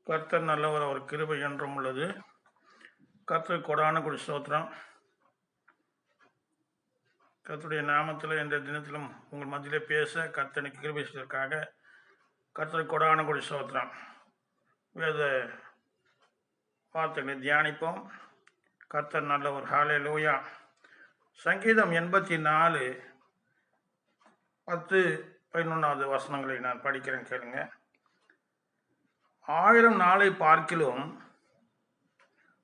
கர்த்தர் நல்லவர், அவர் கிருபை என்றும் உள்ளது. கர்த்தர் கொடான கொடி ஸ்தோத்திரம். கர்த்தருடைய நாமத்தில் இந்த தினத்திலும் உங்கள் மத்தியிலே பேச கர்த்தனுக்கு கிருபை செய்வதற்காக கர்த்தர் கொடான கொடி ஸ்தோத்திரம். வேத வார்த்தைகளை தியானிப்போம். கர்த்தர் நல்லவர். ஹல்லேலூயா. சங்கீதம் 84 10-11 வசனங்களை நான் படிக்கிறேன், கேளுங்க. 1000 நாளை பார்க்கிலும்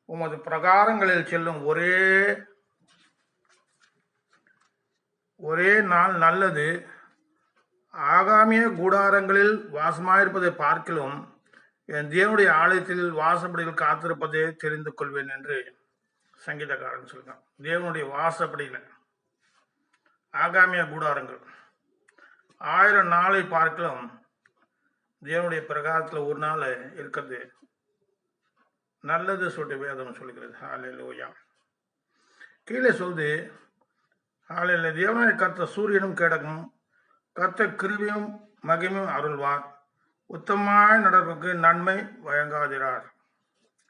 உமது பிரகாரங்களில் செல்லும் ஒரே நாள் நல்லது. ஆகாமிய கூடாரங்களில் வாசமாயிருப்பதை பார்க்கிலும் என் தேவனுடைய ஆலயத்தில் வாசப்படியில் காத்திருப்பதை தெரிந்து கொள்வேன் என்று சங்கீதக்காரன் சொல்றான். தேவனுடைய வாசப்படியில் ஆகாமிய கூடாரங்கள் 1000 நாளை பார்க்கிலும் தேவனுடைய பிரகாரத்தில் ஒரு நாள் இருக்கிறது நல்லது சொல்லிட்டு வேதம் சொல்லுகிறது. ஹல்லேலூயா. கீழே சொல்லுது, ஹல்லேலூயா. தேவனாய கர்த்தர் சூரியனும் கேடக்கும், கர்த்தர் கிருபையும் மகிமையும் அருள்வார், உத்தமமாய் நடப்பதற்கு நன்மை வழங்காதிரார்.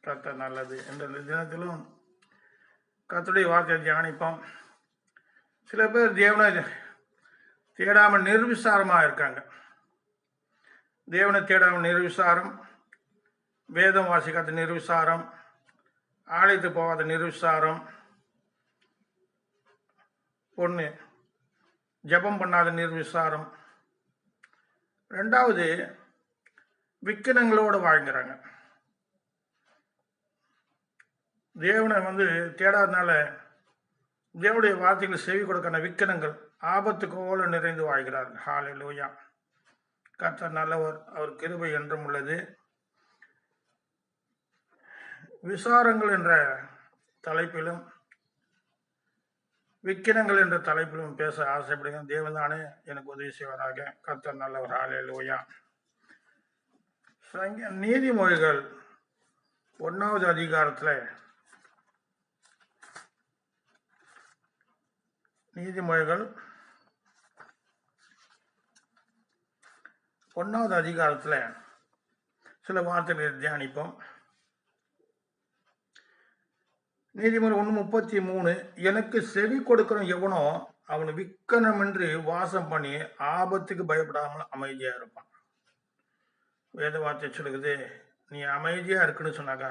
கர்த்தர் நல்லது. என்ற தினத்திலும் கர்த்தருடைய வார்த்தையை தியானிப்போம். சில பேர் தேவனை தேடாமல் நிர்விசாரமாக இருக்காங்க. தேவனை தேடாமல் நிர்விசாரம், வேதம் வாசிக்காத நிர்விசாரம், ஆலயத்துக்கு போகாத நிர்விசாரம், ஒன்று ஜபம் பண்ணாத நிர்விசாரம், ரெண்டாவது விக்கினங்களோடு வாழ்கிறாங்க. தேவனை தேடாதனால தேவனுடைய வார்த்தைகள் செவி கொடுக்கிற விக்கினங்கள் ஆபத்துக்கோடு நிறைந்து வாழ்கிறார்கள். ஹல்லேலூயா. கர்த்தர் நல்லவர், அவர் கிருபை என்றும் உள்ளது. விசாரங்கள் என்ற தலைப்பிலும் விக்கினங்கள் என்ற தலைப்பிலும் பேச ஆசைப்படுகிறேன். தேவன்தானே எனக்கு உதவி செய்வதாக. கர்த்தர் நல்லவர். ஹல்லேலூயா. நீதிமொழிகள் 1வது அதிகாரத்தில் நீதிமொழிகள் 1வது அதிகாரத்தில் சில வார்த்தைகளை தியானிப்போம். நீதிமொழி 1:33, எனக்கு செவி கொடுக்கிற எவனோ அவன் விக்கனமின்றி வாசம் பண்ணி ஆபத்துக்கு பயப்படாமல் அமைதியா இருப்பான். வேத வார்த்தை சொல்லுகிறது, நீ அமைதியா இருக்குன்னு சொன்னாக்கா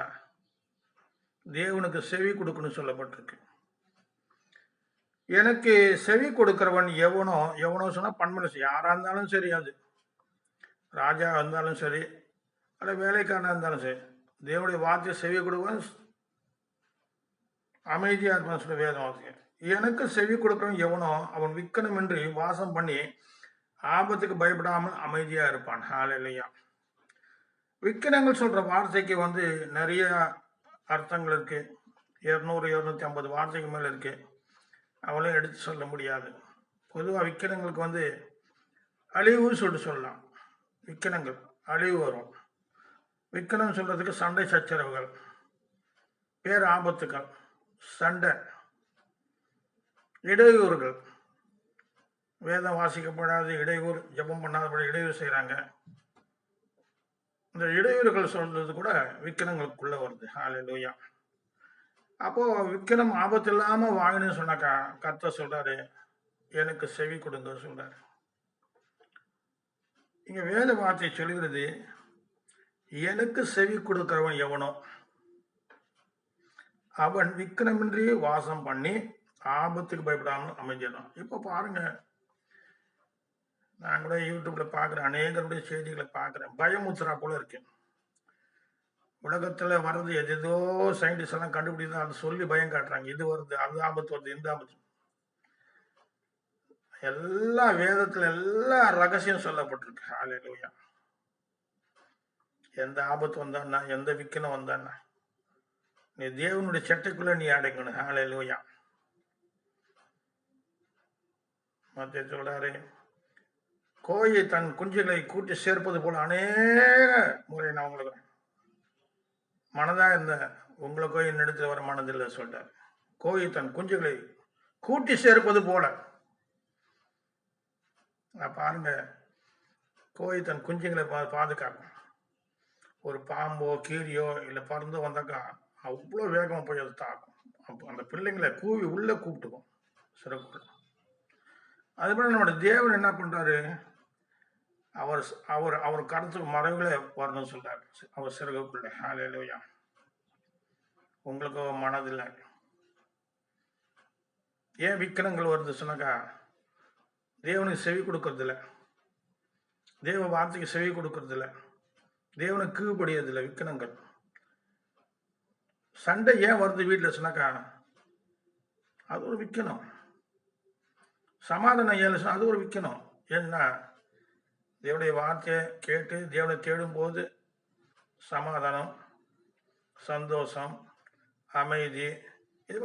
தேவனுக்கு செவி கொடுக்கணும்னு சொல்லப்பட்டிருக்கு. எனக்கு செவி கொடுக்கிறவன் எவனோ சொன்னா பன்மனசு யாரா இருந்தாலும் சரி, அது ராஜா இருந்தாலும் சரி, அல்ல வேலைக்காரனா இருந்தாலும் சரி, தேவனுடைய வார்த்தையை செவி கொடுவன் அமைதியா இருப்பான்னு சொல்லி வேதம் வாசிக்க. எனக்கு செவி கொடுக்கிறவன் எவனோ அவன் விக்கனமின்றி வாசம் பண்ணி ஆபத்துக்கு பயப்படாமல் அமைதியா இருப்பான். ஹல்லேலூயா. விக்கினங்கள் சொல்ற வார்த்தைக்கு நிறைய அர்த்தங்கள் இருக்கு. 200-250 வார்த்தைக்கு மேல இருக்கு. அவளையும் எடுத்து சொல்ல முடியாது. பொதுவாக விக்கினங்களுக்கு அழிவு சொல்லிட்டு சொல்லலாம். விக்கினங்கள் அழிவு வரும். விக்கினம் சொல்றதுக்கு சண்டை சச்சரவுகள், பேர் ஆபத்துக்கள், சண்டை, இடையூறுகள், வேதம் வாசிக்கப்படாத இடையூறு, ஜபம் பண்ணாதபடி இடையூறு செய்யறாங்க. இந்த இடையூறுகள் சொல்றது கூட விக்கினங்களுக்குள்ள வருது. ஹல்லேலூயா. அப்போ விக்கினம் ஆபத்து இல்லாம வாங்கணும்னு சொன்னாக்கா கர்த்தர் சொல்றாரு, எனக்கு செவி கொடுங்க சொல்றாரு. இங்க வேத வார்த்தை சொல்கிறது, எனக்கு செவி கொடுக்கிறவன் எவனோ அவன் விக்கிரமின்றி வாசம் பண்ணி ஆபத்துக்கு பயப்படாமல் அமைஞ்சிடும். இப்ப பாருங்க, நான் கூட யூடியூப்ல பாக்குறேன், அநேகருடைய செய்திகளை பாக்குறேன், பயமுத்துறா போல இருக்கு. உலகத்துல வர்றது எதோ சயின்டிஸ்ட் எல்லாம் கண்டுபிடிச்சு அதை சொல்லி பயம் காட்டுறாங்க. இது வருது, அது ஆபத்து வருது, இந்த ஆபத்து. எல்லா வேதத்துல எல்லா ரகசியம் சொல்லப்பட்டிருக்கு. ஹல்லேலூயா. எந்த ஆபத்து வந்தான்னா, எந்த விக்கினம் வந்தான்னா, நீ தேவனுடைய சட்டைக்குள்ள நீ அடைக்கணும். ஹல்லேலூயா. மத்திய சொல்றாரு, கோயை தன் குஞ்சுகளை கூட்டி சேர்ப்பது போல அநேக முறை நான் உங்களுக்கு மனதா இருந்தேன், உங்களுக்கோ என்னிடத்துல வர மனதில்லை சொல்றாரு. கோயை தன் குஞ்சுகளை கூட்டி சேர்ப்பது போல. பாருங்க, கோழி தன் குஞ்சுங்களை பாதுகாக்கும். ஒரு பாம்போ கீரியோ இல்லை பறந்து வந்தாக்கா அவ்வளோ வேகமாக போய் அது தாக்கும். அப்போ அந்த பிள்ளைங்களை கூவி உள்ளே கூப்பிட்டுக்கும் சிறகுக்குள்ள. அது மாதிரி நம்மளோட தேவன் என்ன பண்றாரு, அவர் அவர் அவர் கருத்துக்கு மறைவுகளே வரணும்னு சொல்றாரு அவர் சிறகுக்குள்ள. ஹalleluya. உங்களுக்கு மனதில்லை. ஏன் விக்கிரங்கள் வருது சொன்னாக்கா, தேவனுக்கு செவி கொடுக்கறது இல்லை, தேவ வார்த்தைக்கு செவி கொடுக்கறது இல்லை, தேவனுக்கு கீழ்படியது இல்லை விக்கிரங்கள். சண்டை ஏன் வருது வீட்டில் சொன்னாக்கா, அது ஒரு விக்கணும். சமாதானம் ஏழு அது ஒரு விக்கணும். ஏன்னா தேவனுடைய வார்த்தையை கேட்டு தேவனை தேடும் போது சமாதானம், சந்தோஷம், அமைதி இது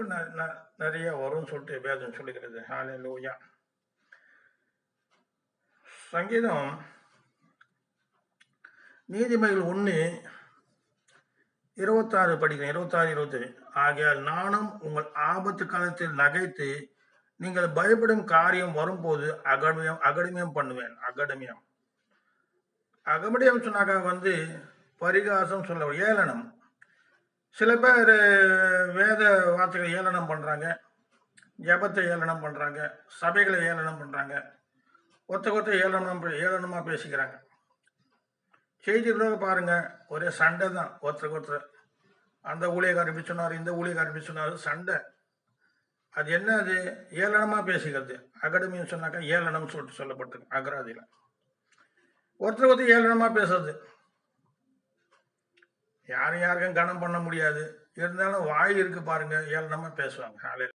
நிறைய வரும்னு சொல்லிட்டு வேதம் சொல்லுகிறது. ஹalleluya. சங்கீதம் நீதிமொழிகள் 1:26 படிக்கிறேன். 26-27. ஆகையால் நானும் உங்கள் ஆபத்து காலத்தில் நகைத்து நீங்கள் பயப்படும் காரியம் வரும்போது அகடமியம் பண்ணுவேன். அகமடியம் சொன்னாக்கா பரிகாசம் சொல்ல ஏளனம். சில பேர் வேத வார்த்தைகளை ஏளனம் பண்றாங்க, ஜபத்தை ஏளனம் பண்றாங்க, சபைகளை ஏளனம் பண்றாங்க, ஒருத்த ஏளனமா பேசிக்கிறாங்க. செய்திகளோட பாருங்க, ஒரே சண்டை தான். ஒருத்தர் அந்த ஊழியக்காரர் இப்படி சொன்னார், இந்த ஊழியக்காரர் இப்படி சொன்னார், சண்டை. அது என்ன? அது ஏளனமா பேசிக்கிறது. அகடமின்னு சொன்னாக்கா ஏளனம் சொல்லிட்டு சொல்லப்பட்டிருக்கு அகராதியில. ஒருத்தர் ஏளனமா பேசுறது. யாரும் யாருக்கும் கனம் பண்ண முடியாது, இருந்தாலும் வாய் இருக்கு பாருங்க, ஏளனமா பேசுவாங்க.